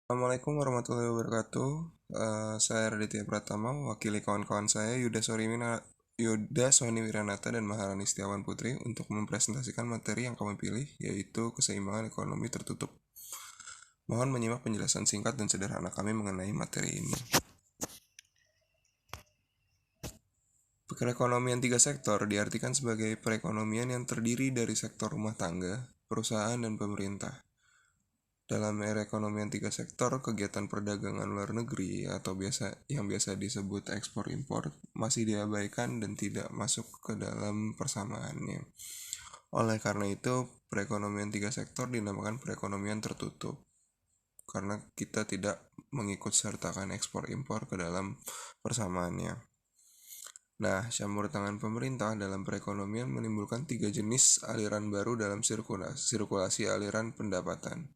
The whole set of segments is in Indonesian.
Assalamualaikum warahmatullahi wabarakatuh. Saya Raditya Pratama, mewakili kawan-kawan saya Yuda Soni Wiranata dan Maharani Setiawan Putri untuk mempresentasikan materi yang kami pilih, yaitu keseimbangan ekonomi tertutup. Mohon menyimak penjelasan singkat dan sederhana kami mengenai materi ini. Perekonomian tiga sektor diartikan sebagai perekonomian yang terdiri dari sektor rumah tangga, perusahaan, dan pemerintah. Dalam era ekonomian tiga sektor, kegiatan perdagangan luar negeri atau yang biasa disebut ekspor impor masih diabaikan dan tidak masuk ke dalam persamaannya. Oleh karena itu, perekonomian tiga sektor dinamakan perekonomian tertutup karena kita tidak mengikut sertakan ekspor impor ke dalam persamaannya. Nah, campur tangan pemerintah dalam perekonomian menimbulkan tiga jenis aliran baru dalam sirkulasi aliran pendapatan.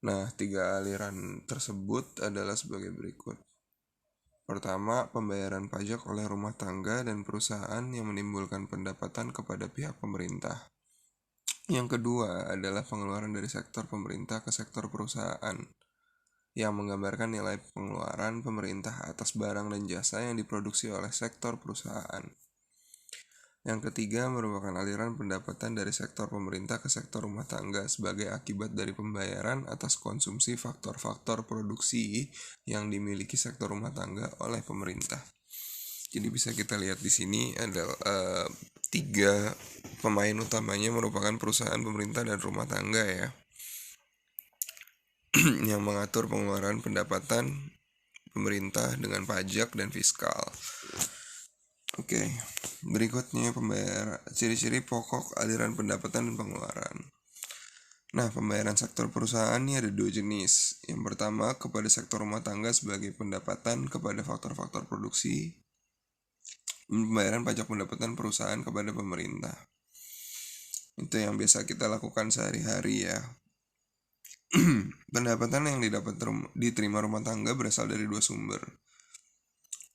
Nah, tiga aliran tersebut adalah sebagai berikut. Pertama, pembayaran pajak oleh rumah tangga dan perusahaan yang menimbulkan pendapatan kepada pihak pemerintah. Yang kedua adalah pengeluaran dari sektor pemerintah ke sektor perusahaan, yang menggambarkan nilai pengeluaran pemerintah atas barang dan jasa yang diproduksi oleh sektor perusahaan. Yang ketiga merupakan aliran pendapatan dari sektor pemerintah ke sektor rumah tangga sebagai akibat dari pembayaran atas konsumsi faktor-faktor produksi yang dimiliki sektor rumah tangga oleh pemerintah. Jadi bisa kita lihat di sini adalah tiga pemain utamanya merupakan perusahaan, pemerintah, dan rumah tangga ya, yang mengatur pengeluaran pendapatan pemerintah dengan pajak dan fiskal. Oke, berikutnya ciri-ciri pokok aliran pendapatan dan pengeluaran. Nah, pembayaran sektor perusahaan ini ada dua jenis. Yang pertama, kepada sektor rumah tangga sebagai pendapatan kepada faktor-faktor produksi. Pembayaran pajak pendapatan perusahaan kepada pemerintah. Itu yang biasa kita lakukan sehari-hari ya. Pendapatan yang diterima rumah tangga berasal dari dua sumber.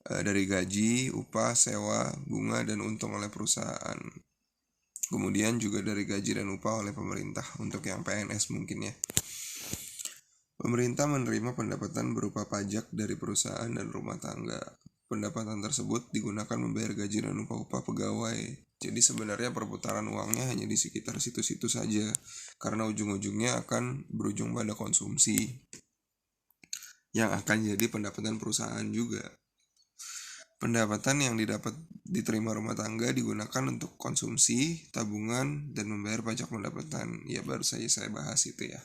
Dari gaji, upah, sewa, bunga, dan untung oleh perusahaan. Kemudian juga dari gaji dan upah oleh pemerintah untuk yang PNS mungkin ya. Pemerintah menerima pendapatan berupa pajak dari perusahaan dan rumah tangga. Pendapatan tersebut digunakan membayar gaji dan upah-upah pegawai. Jadi sebenarnya perputaran uangnya hanya di sekitar situ-situ saja, karena ujung-ujungnya akan berujung pada konsumsi yang akan jadi pendapatan perusahaan juga. Pendapatan yang diterima rumah tangga digunakan untuk konsumsi, tabungan, dan membayar pajak pendapatan. Ya, baru saja saya bahas itu ya.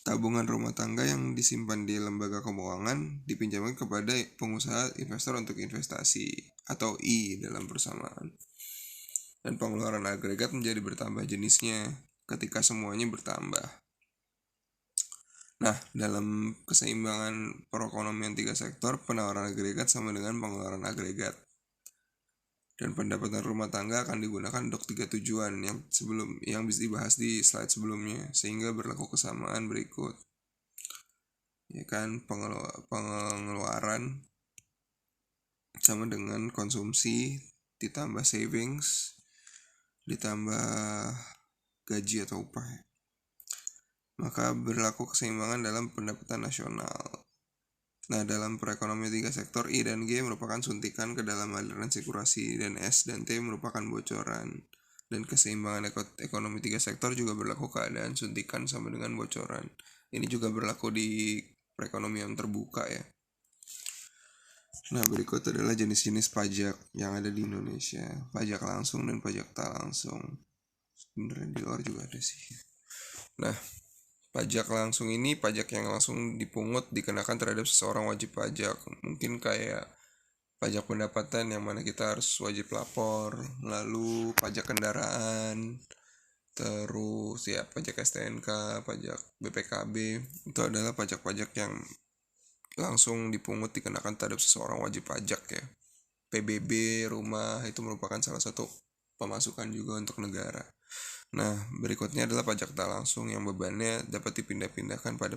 Tabungan rumah tangga yang disimpan di lembaga keuangan dipinjamkan kepada pengusaha investor untuk investasi atau I dalam persamaan. Dan pengeluaran agregat menjadi bertambah jenisnya ketika semuanya bertambah. Nah, dalam keseimbangan perekonomian tiga sektor, penawaran agregat sama dengan pengeluaran agregat. Dan pendapatan rumah tangga akan digunakan untuk tiga tujuan yang bisa dibahas di slide sebelumnya, sehingga berlaku kesamaan berikut. Ya kan, pengeluaran sama dengan konsumsi ditambah savings ditambah gaji atau upah. Maka berlaku keseimbangan dalam pendapatan nasional. Nah, dalam perekonomian tiga sektor, I dan G merupakan suntikan ke dalam aliran sirkulasi, dan S dan T merupakan bocoran. Dan keseimbangan ekonomi tiga sektor juga berlaku keadaan suntikan sama dengan bocoran. Ini juga berlaku di perekonomian terbuka ya. Nah, berikut adalah jenis-jenis pajak yang ada di Indonesia. Pajak langsung dan pajak tak langsung. Sebenarnya di luar juga ada sih. Nah, pajak langsung ini pajak yang langsung dipungut dikenakan terhadap seseorang wajib pajak. Mungkin kayak pajak pendapatan yang mana kita harus wajib lapor, lalu pajak kendaraan, terus ya pajak STNK, pajak BPKB. Itu adalah pajak-pajak yang langsung dipungut dikenakan terhadap seseorang wajib pajak ya. PBB rumah itu merupakan salah satu pemasukan juga untuk negara. Nah, berikutnya adalah pajak tak langsung yang bebannya dapat dipindah-pindahkan pada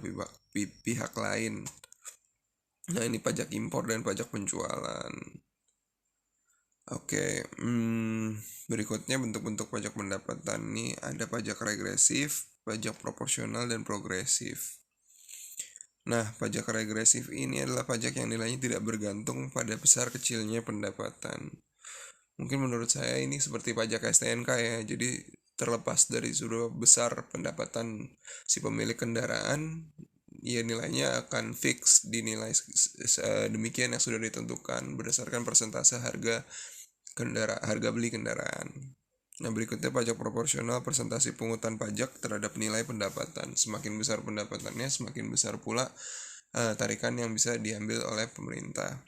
pihak lain. Nah, ini pajak impor dan pajak penjualan. Oke, berikutnya bentuk-bentuk pajak pendapatan ini ada pajak regresif, pajak proporsional, dan progresif. Nah, pajak regresif ini adalah pajak yang nilainya tidak bergantung pada besar kecilnya pendapatan. Mungkin menurut saya ini seperti pajak STNK ya. Jadi terlepas dari sudah besar pendapatan si pemilik kendaraan, ya nilainya akan fix dinilai demikian yang sudah ditentukan berdasarkan persentase harga beli kendaraan. Nah, berikutnya pajak proporsional persentase pungutan pajak terhadap nilai pendapatan. Semakin besar pendapatannya, semakin besar pula tarikan yang bisa diambil oleh pemerintah.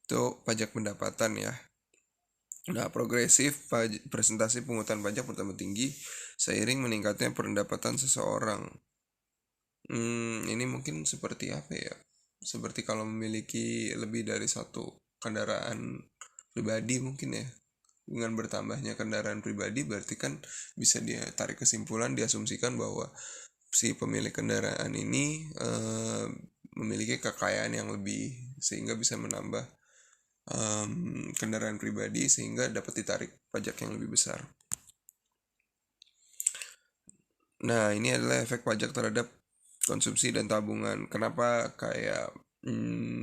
Itu pajak pendapatan ya. Nah, progresif presentasi pungutan pajak bertambah tinggi seiring meningkatnya pendapatan seseorang. Ini mungkin seperti apa ya? Seperti kalau memiliki lebih dari satu kendaraan pribadi mungkin ya. Dengan bertambahnya kendaraan pribadi berarti kan bisa dia tarik kesimpulan, diasumsikan bahwa si pemilik kendaraan ini memiliki kekayaan yang lebih sehingga bisa menambah kendaraan pribadi sehingga dapat ditarik pajak yang lebih besar. Nah, ini adalah efek pajak terhadap konsumsi dan tabungan. Kenapa kayak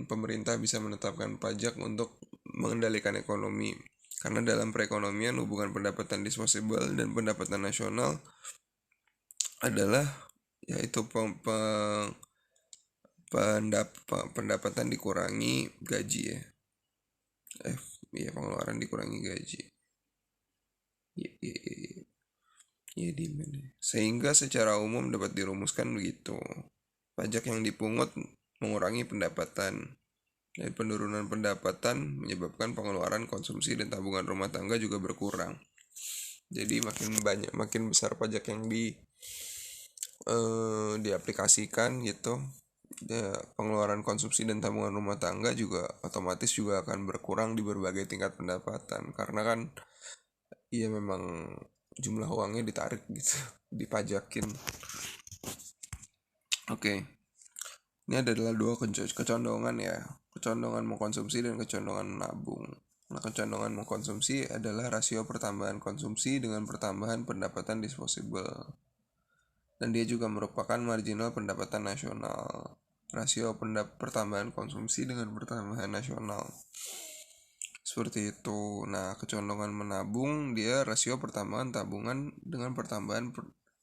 pemerintah bisa menetapkan pajak untuk mengendalikan ekonomi? Karena dalam perekonomian hubungan pendapatan disposable dan pendapatan nasional adalah yaitu pendapatan dikurangi gaji ya. Pengeluaran dikurangi gaji. Ya, demand. Sehingga secara umum dapat dirumuskan begitu. Pajak yang dipungut mengurangi pendapatan. Dan penurunan pendapatan menyebabkan pengeluaran konsumsi dan tabungan rumah tangga juga berkurang. Jadi makin besar pajak yang diaplikasikan gitu, pengeluaran konsumsi dan tabungan rumah tangga juga otomatis juga akan berkurang di berbagai tingkat pendapatan. Karena kan iya memang jumlah uangnya ditarik gitu, dipajakin. Oke. Ini adalah dua kecondongan ya, kecondongan mengkonsumsi dan kecondongan menabung. Nah, kecondongan mengkonsumsi adalah rasio pertambahan konsumsi dengan pertambahan pendapatan disposable. Dan dia juga merupakan marginal pendapatan nasional. Rasio pertambahan konsumsi dengan pertambahan nasional. Seperti itu. Nah, kecondongan menabung dia rasio pertambahan tabungan dengan pertambahan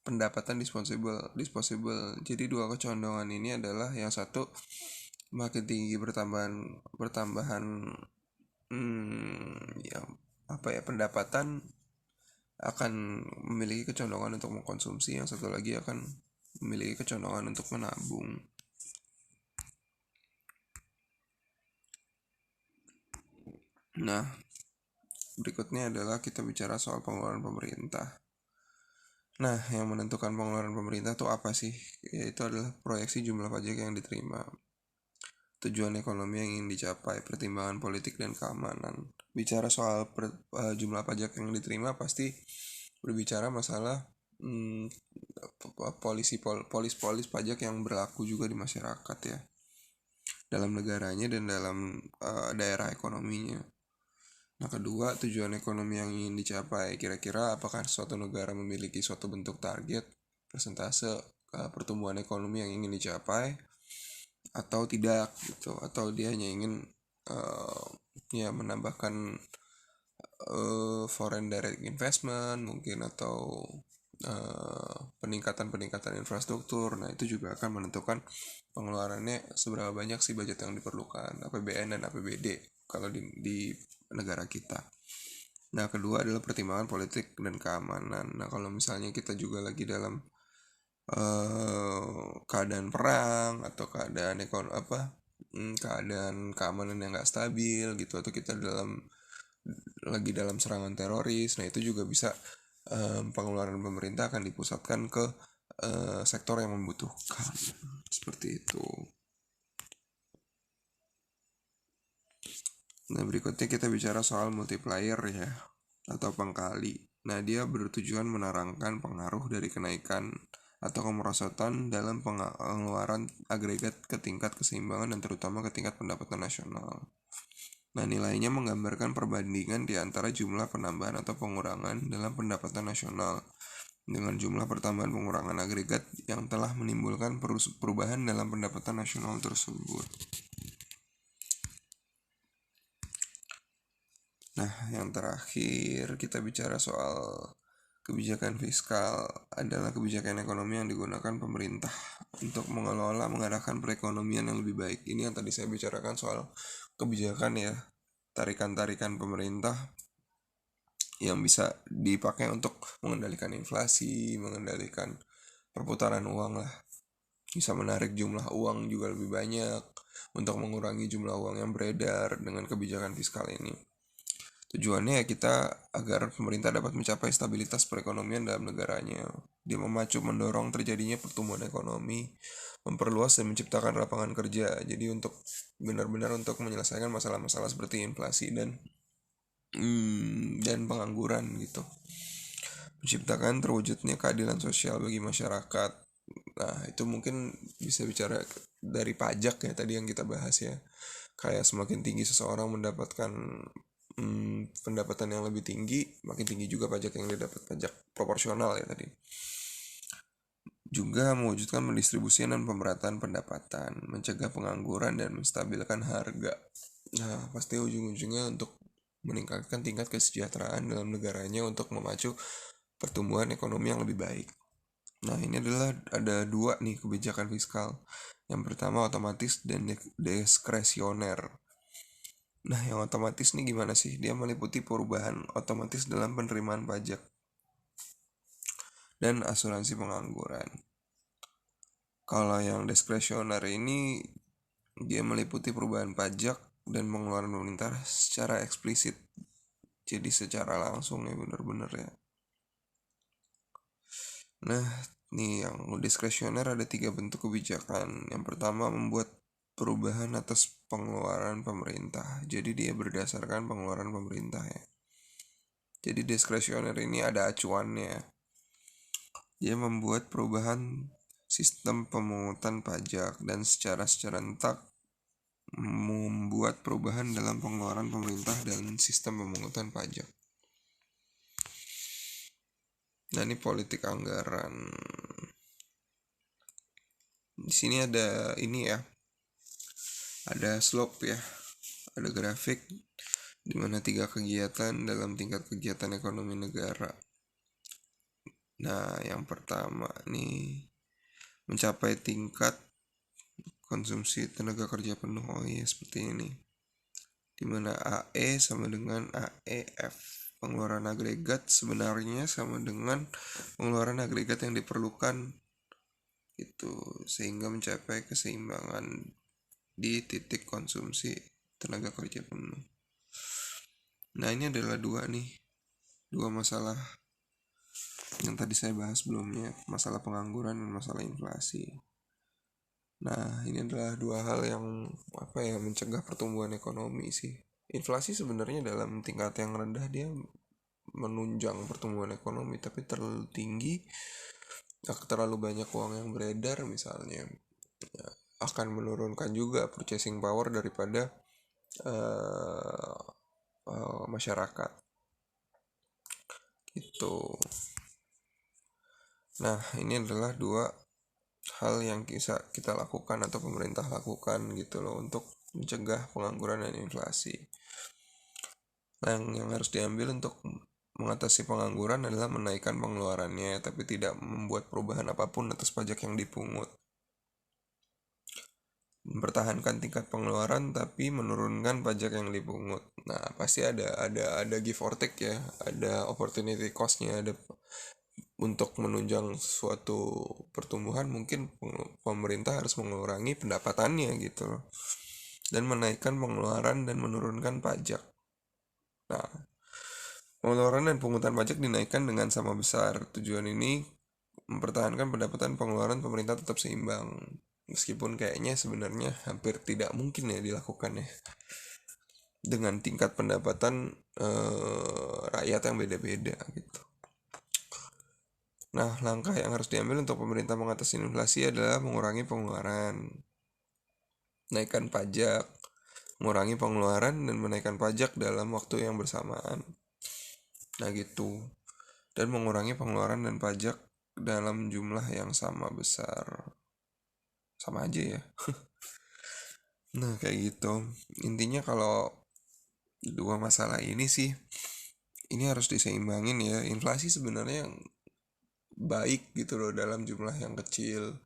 pendapatan disposable. Jadi dua kecondongan ini adalah yang satu makin tinggi pertambahan pendapatan akan memiliki kecondongan untuk mengkonsumsi, yang satu lagi akan memiliki kecondongan untuk menabung. Nah, berikutnya adalah kita bicara soal pengeluaran pemerintah. Nah, yang menentukan pengeluaran pemerintah itu apa sih? Yaitu adalah proyeksi jumlah pajak yang diterima, tujuan ekonomi yang ingin dicapai, pertimbangan politik dan keamanan. Bicara soal jumlah pajak yang diterima pasti berbicara masalah polis pajak yang berlaku juga di masyarakat ya, dalam negaranya dan dalam daerah ekonominya. Nah, kedua, tujuan ekonomi yang ingin dicapai. Kira-kira apakah suatu negara memiliki suatu bentuk target, persentase pertumbuhan ekonomi yang ingin dicapai atau tidak gitu, atau dia hanya ingin menambahkan foreign direct investment mungkin, atau peningkatan infrastruktur. Nah, itu juga akan menentukan pengeluarannya seberapa banyak sih budget yang diperlukan, APBN dan APBD kalau di negara kita. Nah, kedua adalah pertimbangan politik dan keamanan. Nah, kalau misalnya kita juga lagi dalam keadaan perang atau keadaan keadaan keamanan yang nggak stabil gitu, atau kita lagi dalam serangan teroris, nah itu juga bisa pengeluaran pemerintah akan dipusatkan ke sektor yang membutuhkan, seperti itu. Nah, berikutnya kita bicara soal multiplier ya, atau pengkali. Nah, dia bertujuan menerangkan pengaruh dari kenaikan atau kemerosotan dalam pengeluaran agregat ke tingkat keseimbangan dan terutama ke tingkat pendapatan nasional. Nah, nilainya menggambarkan perbandingan di antara jumlah penambahan atau pengurangan dalam pendapatan nasional dengan jumlah pertambahan pengurangan agregat yang telah menimbulkan perubahan dalam pendapatan nasional tersebut. Nah, yang terakhir kita bicara soal kebijakan fiskal adalah kebijakan ekonomi yang digunakan pemerintah untuk mengelola mengarahkan perekonomian yang lebih baik. Ini yang tadi saya bicarakan soal kebijakan ya, tarikan-tarikan pemerintah yang bisa dipakai untuk mengendalikan inflasi, mengendalikan perputaran uang lah. Bisa menarik jumlah uang juga lebih banyak untuk mengurangi jumlah uang yang beredar dengan kebijakan fiskal ini. Tujuannya ya kita agar pemerintah dapat mencapai stabilitas perekonomian dalam negaranya. Dia memacu mendorong terjadinya pertumbuhan ekonomi, memperluas dan menciptakan lapangan kerja. Jadi untuk benar-benar untuk menyelesaikan masalah-masalah seperti inflasi dan pengangguran gitu. Menciptakan terwujudnya keadilan sosial bagi masyarakat. Nah, itu mungkin bisa bicara dari pajak ya tadi yang kita bahas ya. Kayak semakin tinggi seseorang mendapatkan pendapatan yang lebih tinggi, makin tinggi juga pajak yang dia dapat, pajak proporsional ya tadi. Juga mewujudkan pendistribusian dan pemerataan pendapatan, mencegah pengangguran dan menstabilkan harga. Nah, pasti ujung-ujungnya untuk meningkatkan tingkat kesejahteraan dalam negaranya untuk memacu pertumbuhan ekonomi yang lebih baik. Nah, ini adalah ada dua nih kebijakan fiskal. Yang pertama otomatis dan diskresioner. Nah, yang otomatis nih gimana sih? Dia meliputi perubahan otomatis dalam penerimaan pajak dan asuransi pengangguran. Kalau yang diskresioner ini dia meliputi perubahan pajak dan pengeluaran pemerintah secara eksplisit. Jadi secara langsung ya benar-benar ya. Nah, nih yang diskresioner ada 3 bentuk kebijakan. Yang pertama membuat perubahan atas pengeluaran pemerintah. Jadi dia berdasarkan pengeluaran pemerintah ya. Jadi diskresioner ini ada acuannya. Dia membuat perubahan sistem pemungutan pajak dan secara serentak membuat perubahan dalam pengeluaran pemerintah dan sistem pemungutan pajak. Nah, ini politik anggaran. Di sini ada ini ya. Ada slope ya. Ada grafik di mana 3 kegiatan dalam tingkat kegiatan ekonomi negara. Nah, yang pertama nih mencapai tingkat konsumsi tenaga kerja penuh. Oh iya, seperti ini. Di mana AE sama dengan AEF. Pengeluaran agregat sebenarnya sama dengan pengeluaran agregat yang diperlukan itu sehingga mencapai keseimbangan di titik konsumsi tenaga kerja penuh. Nah, ini adalah dua masalah yang tadi saya bahas sebelumnya, masalah pengangguran dan masalah inflasi. Nah, ini adalah dua hal yang mencegah pertumbuhan ekonomi sih. Inflasi sebenarnya dalam tingkat yang rendah dia menunjang pertumbuhan ekonomi, tapi terlalu tinggi, terlalu banyak uang yang beredar misalnya, ya, akan menurunkan juga purchasing power daripada masyarakat. Gitu. Nah, ini adalah dua hal yang bisa kita lakukan atau pemerintah lakukan gitu loh untuk mencegah pengangguran dan inflasi. Nah, yang harus diambil untuk mengatasi pengangguran adalah menaikkan pengeluarannya, tapi tidak membuat perubahan apapun atas pajak yang dipungut. Mempertahankan tingkat pengeluaran tapi menurunkan pajak yang dipungut. Nah, pasti ada give or take ya, ada opportunity cost-nya, ada untuk menunjang suatu pertumbuhan mungkin pemerintah harus mengurangi pendapatannya gitu loh. Dan menaikkan pengeluaran dan menurunkan pajak. Nah, pengeluaran dan pungutan pajak dinaikkan dengan sama besar. Tujuan ini mempertahankan pendapatan pengeluaran pemerintah tetap seimbang. Meskipun kayaknya sebenarnya hampir tidak mungkin ya dilakukan ya. Dengan tingkat pendapatan rakyat yang beda-beda gitu. Nah, langkah yang harus diambil untuk pemerintah mengatasi inflasi adalah mengurangi pengeluaran, naikkan pajak, mengurangi pengeluaran dan menaikkan pajak dalam waktu yang bersamaan. Nah gitu. dan mengurangi pengeluaran dan pajak dalam jumlah yang sama besar. Sama aja ya. Nah, kayak gitu. Intinya kalau dua masalah ini sih, ini harus diseimbangin ya. Inflasi sebenarnya yang baik gitu loh dalam jumlah yang kecil.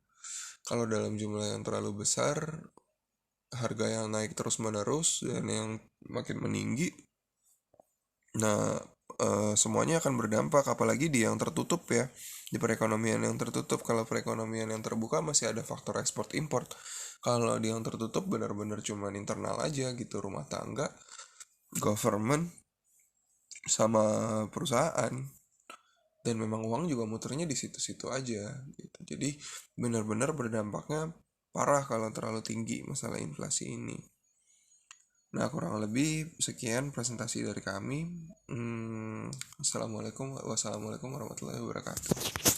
Kalau dalam jumlah yang terlalu besar, harga yang naik terus menerus dan yang makin meninggi, nah semuanya akan berdampak, apalagi di yang tertutup ya, di perekonomian yang tertutup. Kalau perekonomian yang terbuka masih ada faktor ekspor import. Kalau di yang tertutup benar-benar cuman internal aja gitu, rumah tangga, government, sama perusahaan, dan memang uang juga muternya di situ-situ aja gitu. Jadi benar-benar berdampaknya parah kalau terlalu tinggi masalah inflasi ini. Nah, kurang lebih sekian presentasi dari kami. Wassalamualaikum warahmatullahi wabarakatuh.